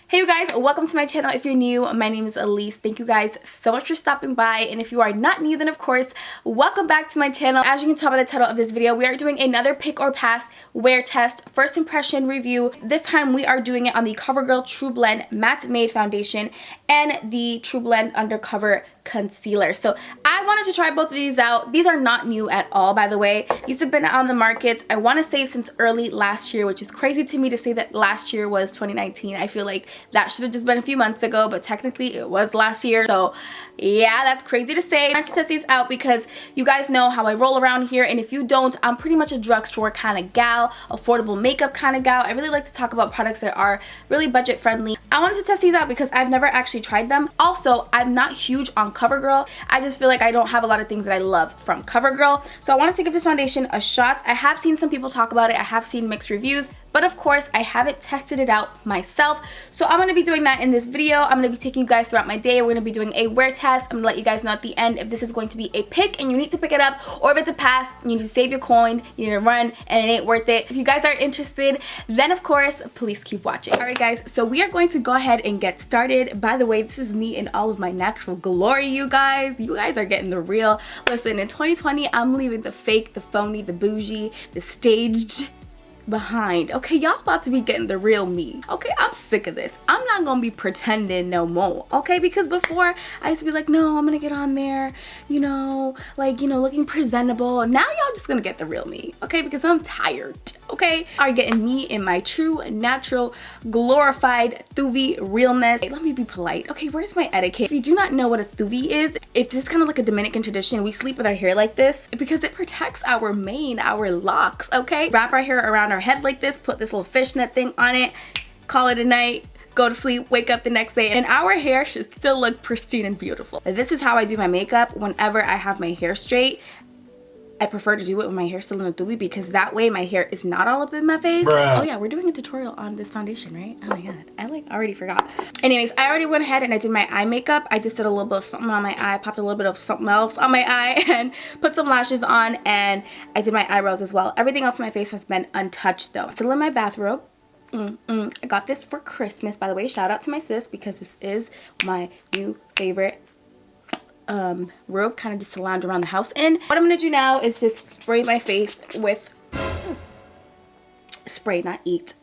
Hey you guys, welcome to my channel. If you're new, my name is Allis. Thank you guys so much for stopping by, and if you are not new, then of course welcome back to my channel. As you can tell by the title of this video, we are doing another pick or pass wear test first impression review. This time we are doing it on the Covergirl Trublend Matte Made Foundation and the Trublend Undercover Concealer. So I wanted to try both of these out. These are not new at all, by the way. These have been on the market, I want to say, since early last year, which is crazy to me to say that last year was 2019. I feel like that should have just been a few months ago, but technically it was last year. So yeah, that's crazy to say. I wanted to test these out because you guys know how I roll around here, and if you don't, I'm pretty much a drugstore kind of gal, affordable makeup kind of gal. I really like to talk about products that are really budget friendly. I wanted to test these out because I've never actually tried them. Also, I'm not huge on Covergirl. I just feel like I don't have a lot of things that I love from Covergirl. So I wanted to give this foundation a shot. I have seen some people talk about it. I have seen mixed reviews, but of course I haven't tested it out myself. So I'm going to be doing that in this video. I'm going to be taking you guys throughout my day. We're going to be doing a wear test. I'm going to let you guys know at the end if this is going to be a pick and you need to pick it up, or if it's a pass, you need to save your coin, you need to run, and it ain't worth it. If you guys are interested, then of course please keep watching. Alright guys, so we are going to go ahead and get started. By the way, this is me in all of my natural glory, you guys. You guys are getting the real. Listen, in 2020, I'm leaving the fake, the phony, the bougie, the staged behind. Okay, y'all about to be getting the real me. Okay, I'm sick of this. I'm not gonna be pretending no more. Okay, because before I used to be like, no, I'm gonna get on there, you know, like, you know, looking presentable. Now y'all just gonna get the real me. Okay, because I'm tired. Okay, are getting me in my true, natural, glorified Thuvi realness. Hey, let me be polite. Okay, where's my etiquette? If you do not know what a Thuvi is, it's just kind of like a Dominican tradition. We sleep with our hair like this because it protects our mane, our locks. Okay, wrap our hair around our head like this, put this little fishnet thing on it, call it a night, go to sleep, wake up the next day, and our hair should still look pristine and beautiful. This is how I do my makeup whenever I have my hair straight. I prefer to do it with my hair still in a doobie because that way my hair is not all up in my face. Bruh. Oh yeah, we're doing a tutorial on this foundation, right? Oh my god, I like already forgot. Anyways, I already went ahead and I did my eye makeup. I just did a little bit of something on my eye, popped a little bit of something else on my eye, and put some lashes on, and I did my eyebrows as well. Everything else on my face has been untouched though. Still in my bathrobe. I got this for Christmas, by the way. Shout out to my sis because this is my new favorite robe, kind of just to lounge around the house in. What I'm gonna do now is just spray my face with spray, not eat.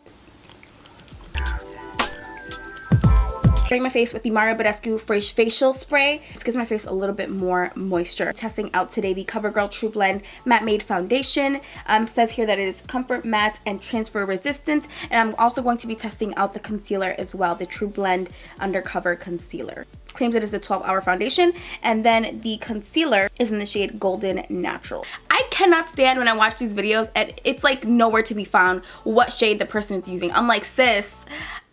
Spraying my face with the Mario Badescu facial spray. This gives my face a little bit more moisture. Testing out today the Covergirl Trublend Matte Made Foundation. Says here that it is comfort, matte, and transfer resistant. And I'm also going to be testing out the concealer as well, the Trublend Undercover Concealer. Claims it is a 12-hour foundation, and then the concealer is in the shade Golden Natural. I cannot stand when I watch these videos and it's like nowhere to be found what shade the person is using. I'm like, sis,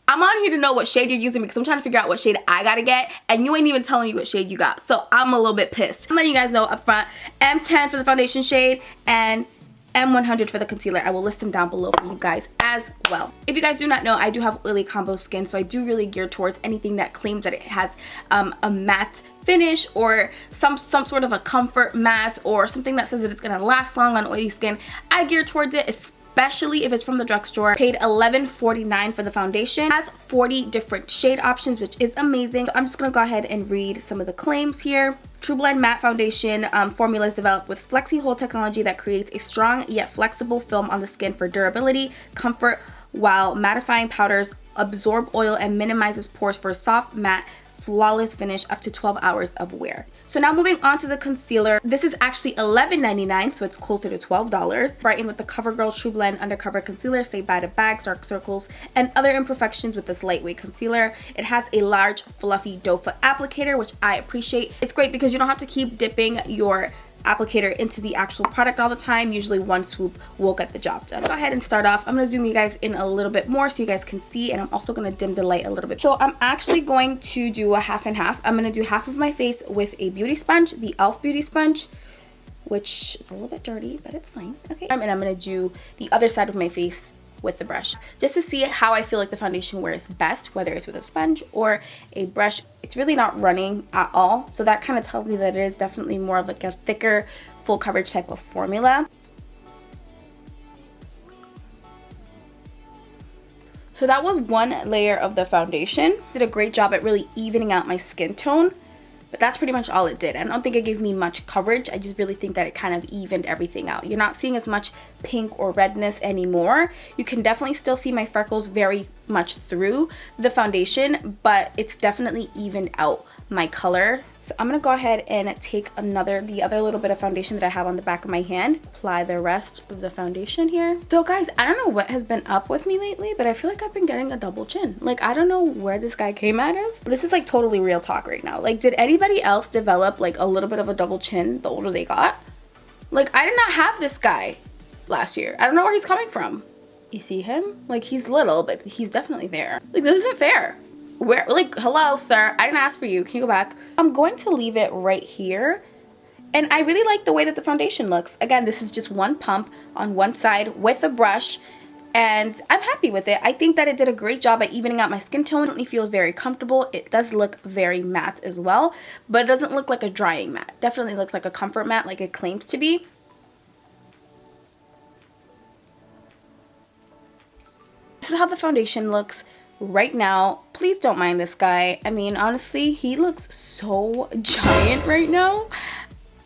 I'm on here to know what shade you're using because I'm trying to figure out what shade I gotta get, and you ain't even telling me what shade you got. So I'm a little bit pissed. I'm letting you guys know up front, M10 for the foundation shade and M100 for the concealer. I will list them down below for you guys as well. If you guys do not know, I do have oily combo skin, so I do really gear towards anything that claims that it has a matte finish or some sort of a comfort matte or something that says that it's gonna last long on oily skin. I gear towards it, especially if it's from the drugstore. Paid $11.49 for the foundation. It has 40 different shade options, which is amazing. So I'm just gonna go ahead and read some of the claims here. Trublend Matte Foundation formula is developed with Flexi-Hold technology that creates a strong yet flexible film on the skin for durability, comfort, while mattifying powders absorb oil and minimizes pores for a soft, matte, flawless finish up to 12 hours of wear. So now moving on to the concealer. This is actually $11.99, so it's closer to $12. Brighten with the Covergirl Trublend Undercover Concealer. Say bye to bags, dark circles, and other imperfections with this lightweight concealer. It has a large, fluffy doe foot applicator, which I appreciate. It's great because you don't have to keep dipping your applicator into the actual product all the time. Usually one swoop will get the job done. Go ahead and start off. I'm going to zoom you guys in a little bit more so you guys can see, and I'm also going to dim the light a little bit. So I'm actually going to do a half and half. I'm going to do half of my face with a beauty sponge, the e.l.f. beauty sponge, which is a little bit dirty, but it's fine. Okay. And I'm going to do the other side of my face with the brush just to see how I feel like the foundation wears best, whether it's with a sponge or a brush. It's really not running at all, so that kind of tells me that it is definitely more of like a thicker full coverage type of formula. So that was one layer of the foundation. Did a great job at really evening out my skin tone. But that's pretty much all it did. I don't think it gave me much coverage. I just really think that it kind of evened everything out. You're not seeing as much pink or redness anymore. You can definitely still see my freckles very much through the foundation, but it's definitely evened out my color. So I'm gonna go ahead and take the other little bit of foundation that I have on the back of my hand, apply the rest of the foundation here. So guys, I don't know what has been up with me lately, but I feel like I've been getting a double chin. Like, I don't know where this guy came out of. This is like totally real talk right now. Like, did anybody else develop like a little bit of a double chin the older they got? Like, I did not have this guy last year. I don't know where he's coming from. You see him? Like, he's little, but he's definitely there. Like, this isn't fair. Where, like, hello, sir, I didn't ask for you. Can you go back? I'm going to leave it right here. And I really like the way that the foundation looks. Again, this is just one pump on one side with a brush. And I'm happy with it. I think that it did a great job at evening out my skin tone. It feels very comfortable. It does look very matte as well. But it doesn't look like a drying matte. Definitely looks like a comfort matte like it claims to be. This is how the foundation looks right now. Please don't mind this guy. I mean, honestly, he looks so giant right now.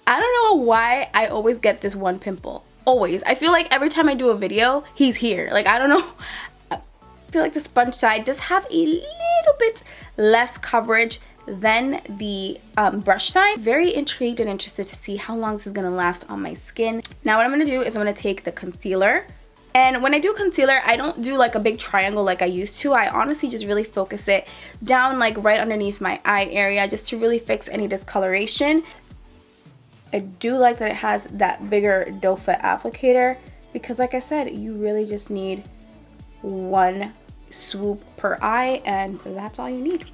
I don't know why I always get this one pimple. Always. I feel like every time I do a video, he's here. Like, I don't know. I feel like the sponge side does have a little bit less coverage than the brush side. Very intrigued and interested to see how long this is going to last on my skin. Now what I'm going to do is I'm going to take the concealer. And when I do concealer, I don't do like a big triangle like I used to. I honestly just really focus it down like right underneath my eye area just to really fix any discoloration. I do like that it has that bigger doe foot applicator because like I said, you really just need one swoop per eye and that's all you need.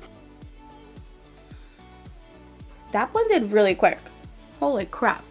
That blended really quick. Holy crap.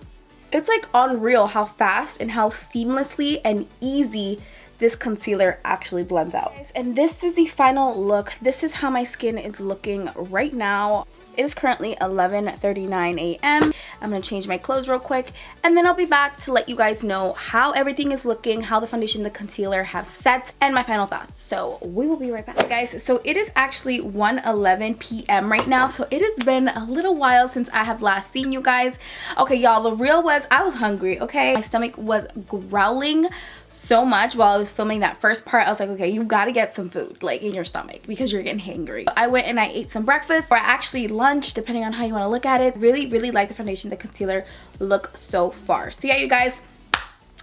It's like unreal how fast and how seamlessly and easy this concealer actually blends out. And this is the final look. This is how my skin is looking right now. It is currently 11:39 a.m. I'm going to change my clothes real quick and then I'll be back to let you guys know how everything is looking, how the foundation, the concealer have set, and my final thoughts. So we will be right back. Guys, so it is actually 1:11 p.m. right now. So it has been a little while since I have last seen you guys. Okay, y'all, the real was I was hungry, okay? My stomach was growling so much while I was filming that first part. I was like, okay, you gotta get some food like in your stomach because you're getting hangry. I went and I ate some breakfast, or actually lunch, depending on how you want to look at it. Really like the foundation, the concealer look so far. So yeah, you guys,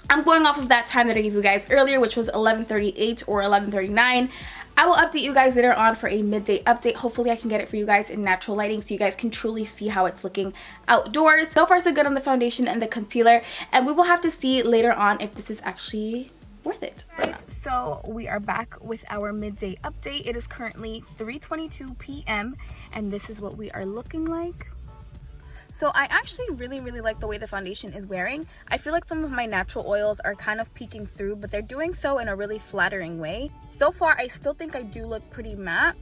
I'm going off of that time that I gave you guys earlier, which was 11:38 or 11:39. I will update you guys later on for a midday update. Hopefully I can get it for you guys in natural lighting so you guys can truly see how it's looking outdoors. So far so good on the foundation and the concealer, and we will have to see later on if this is actually worth it. So we are back with our midday update. It is currently 3:22 p.m. and this is what we are looking like. So I actually really like the way the foundation is wearing. I feel like some of my natural oils are kind of peeking through, but they're doing so in a really flattering way. So far, I still think I do look pretty matte,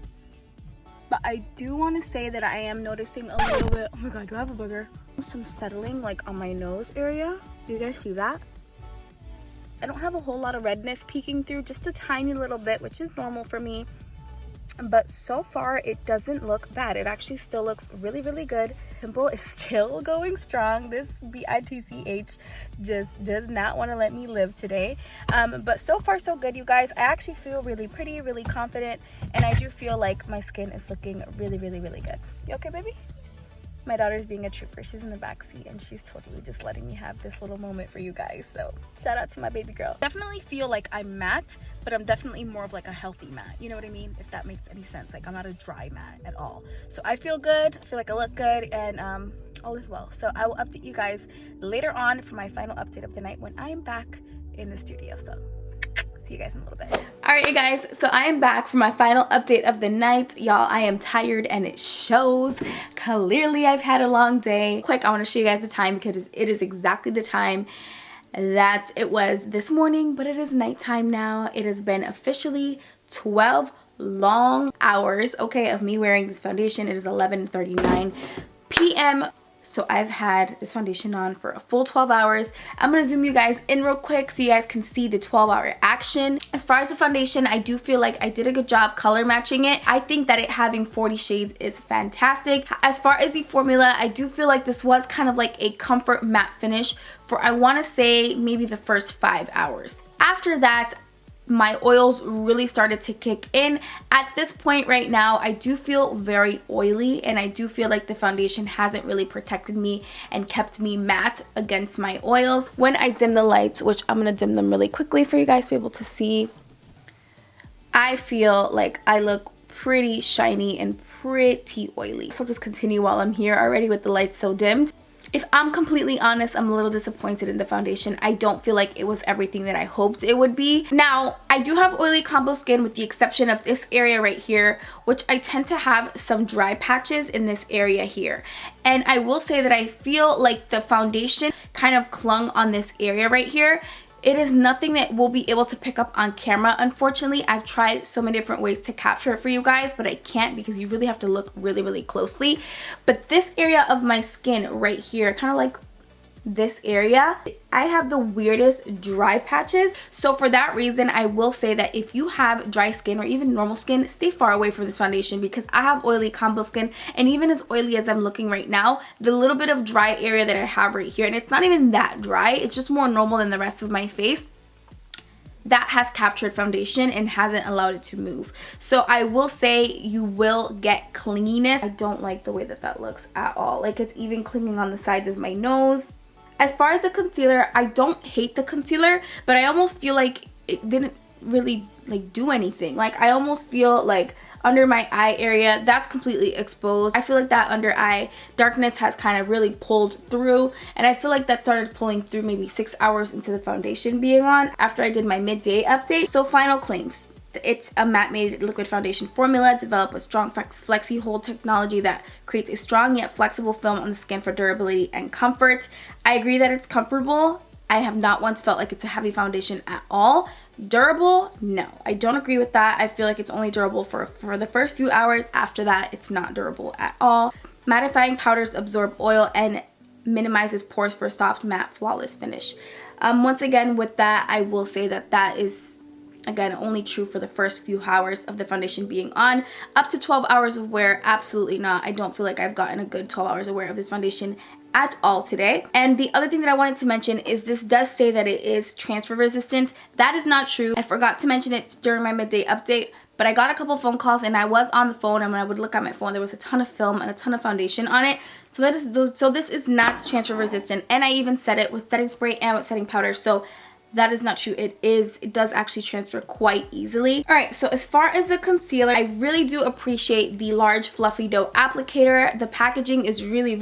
but I do want to say that I am noticing a little bit, oh my god, do I have a booger? Some settling like on my nose area. Do you guys see that? I don't have a whole lot of redness peeking through, just a tiny little bit, which is normal for me. But so far it doesn't look bad. It actually still looks really good. Pimple is still going strong. This bitch just does not want to let me live today. But so far so good, you guys. I actually feel really pretty, really confident, and I do feel like my skin is looking really good. You okay, baby? My daughter's being a trooper. She's in the back seat and she's totally just letting me have this little moment for you guys. So shout out to my baby girl. Definitely feel like I'm matte, but I'm definitely more of like a healthy matte. You know what I mean? If that makes any sense. Like, I'm not a dry matte at all. So I feel good. I feel like I look good, and all is well. So I will update you guys later on for my final update of the night when I am back in the studio. So see you guys in a little bit. All right, you guys, so I am back for my final update of the night. Y'all, I am tired and it shows. Clearly I've had a long day. Quick, I want to show you guys the time because it is exactly the time that it was this morning, but it is nighttime now. It has been officially 12 long hours, okay, of me wearing this foundation. It is 11:39 p.m. So I've had this foundation on for a full 12 hours. I'm going to zoom you guys in real quick so you guys can see the 12-hour action. As far as the foundation, I do feel like I did a good job color matching it. I think that it having 40 shades is fantastic. As far as the formula, I do feel like this was kind of like a comfort matte finish for, I want to say, maybe the first 5 hours. After that, my oils really started to kick in. At this point right now, I do feel very oily, and I do feel like the foundation hasn't really protected me and kept me matte against my oils. When I dim the lights, which I'm gonna dim them really quickly for you guys to be able to see, I feel like I look pretty shiny and pretty oily. So I'll just continue while I'm here already with the lights so dimmed. If I'm completely honest, I'm a little disappointed in the foundation. I don't feel like it was everything that I hoped it would be. Now, I do have oily combo skin with the exception of this area right here, which I tend to have some dry patches in this area here. And I will say that I feel like the foundation kind of clung on this area right here. It is nothing that we'll be able to pick up on camera. Unfortunately, I've tried so many different ways to capture it for you guys, but I can't because you really have to look really, really closely. But this area of my skin right here, kind of like this area, I have the weirdest dry patches. So for that reason, I will say that if you have dry skin or even normal skin, stay far away from this foundation because I have oily combo skin, and even as oily as I'm looking right now, the little bit of dry area that I have right here, and it's not even that dry, it's just more normal than the rest of my face, that has captured foundation and hasn't allowed it to move. So I will say you will get clinginess. I don't like the way that that looks at all. Like, it's even clinging on the sides of my nose. As far as the concealer, I don't hate the concealer, but I almost feel like it didn't really like do anything. Like, I almost feel like under my eye area, that's completely exposed. I feel like that under eye darkness has kind of really pulled through, and I feel like that started pulling through maybe 6 hours into the foundation being on after I did my midday update. So final claims. It's a matte made liquid foundation formula developed with strong flexi hold technology that creates a strong yet flexible film on the skin for durability and comfort. I agree that it's comfortable. I have not once felt like it's a heavy foundation at all. Durable? No, I don't agree with that. I feel like it's only durable for the first few hours. After that, it's not durable at all. Mattifying powders absorb oil and minimizes pores for a soft, matte, flawless finish. Once again, with that, I will say that that is, again, only true for the first few hours of the foundation being on. Up to 12 hours of wear, absolutely not. I don't feel like I've gotten a good 12 hours of wear of this foundation at all today. And the other thing that I wanted to mention is this does say that it is transfer resistant. That is not true. I forgot to mention it during my midday update, but I got a couple phone calls and I was on the phone, and when I would look at my phone, there was a ton of film and a ton of foundation on it. So this is not transfer resistant, and I even said it with setting spray and with setting powder. So that is not true. It does actually transfer quite easily. All right, so as far as the concealer, I really do appreciate the large fluffy dough applicator. The packaging is really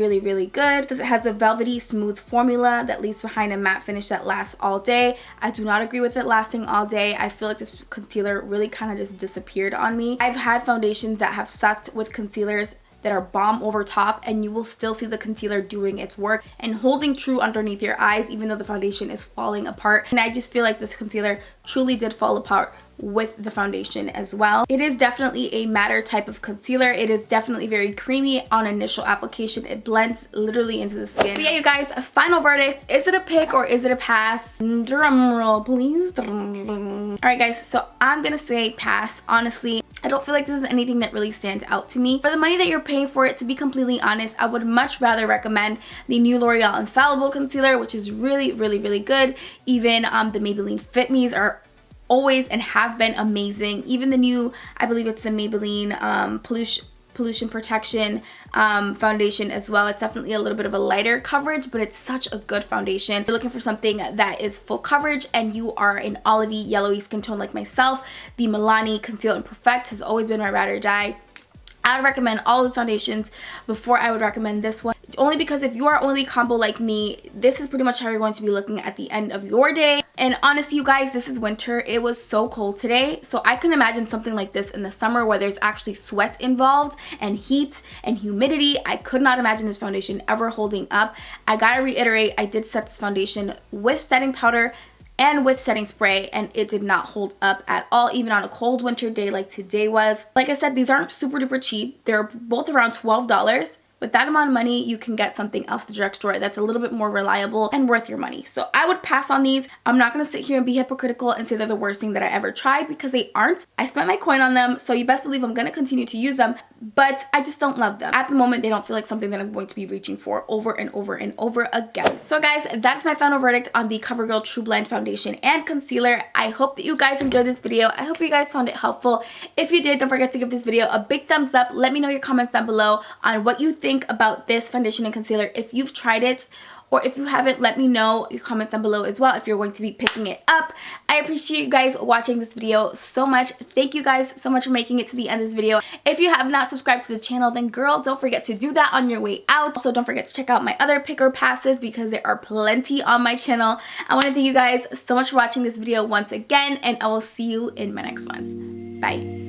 good. It has a velvety smooth formula that leaves behind a matte finish that lasts all day. I do not agree with it lasting all day. I feel like this concealer really kind of just disappeared on me. I've had foundations that have sucked with concealers that are bomb over top, and you will still see the concealer doing its work and holding true underneath your eyes even though the foundation is falling apart. And I just feel like this concealer truly did fall apart with the foundation as well. It is definitely a matter type of concealer. It is definitely very creamy on initial application. It blends literally into the skin. So yeah, you guys, a final verdict. Is it a pick or is it a pass? Drum roll, please. All right, guys, so I'm gonna say pass. Honestly, I don't feel like this is anything that really stands out to me. For the money that you're paying for it, to be completely honest, I would much rather recommend the new L'Oreal Infallible Concealer, which is really good. Even the Maybelline Fit Me's are always and have been amazing. Even the new, I believe it's the Maybelline pollution protection foundation as well. It's definitely a little bit of a lighter coverage, but it's such a good foundation. If you're looking for something that is full coverage and you are an olivey yellowy skin tone like myself, the Milani Conceal and Perfect has always been my ride or die. I would recommend all those foundations before I would recommend this one. Only because if you are oily combo like me, this is pretty much how you're going to be looking at the end of your day. And honestly, you guys, this is winter. It was so cold today. So I can imagine something like this in the summer where there's actually sweat involved and heat and humidity. I could not imagine this foundation ever holding up. I gotta reiterate, I did set this foundation with setting powder and with setting spray, and it did not hold up at all, even on a cold winter day like today was. Like I said, these aren't super duper cheap. They're both around $12, with that amount of money, you can get something else at the drugstore that's a little bit more reliable and worth your money. So I would pass on these. I'm not gonna sit here and be hypocritical and say they're the worst thing that I ever tried, because they aren't. I spent my coin on them, so you best believe I'm gonna continue to use them, but I just don't love them. At the moment, they don't feel like something that I'm going to be reaching for over and over and over again. So guys, that's my final verdict on the Covergirl Trublend foundation and concealer. I hope that you guys enjoyed this video. I hope you guys found it helpful. If you did, don't forget to give this video a big thumbs up. Let me know your comments down below on what you think about this foundation and concealer. If you've tried it, or if you haven't, let me know your comments down below as well if you're going to be picking it up. I appreciate you guys watching this video so much. Thank you guys so much for making it to the end of this video. If you have not subscribed to the channel, then girl, don't forget to do that on your way out. Also, don't forget to check out my other pick or passes, because there are plenty on my channel. I want to thank you guys so much for watching this video once again, and I will see you in my next one. Bye.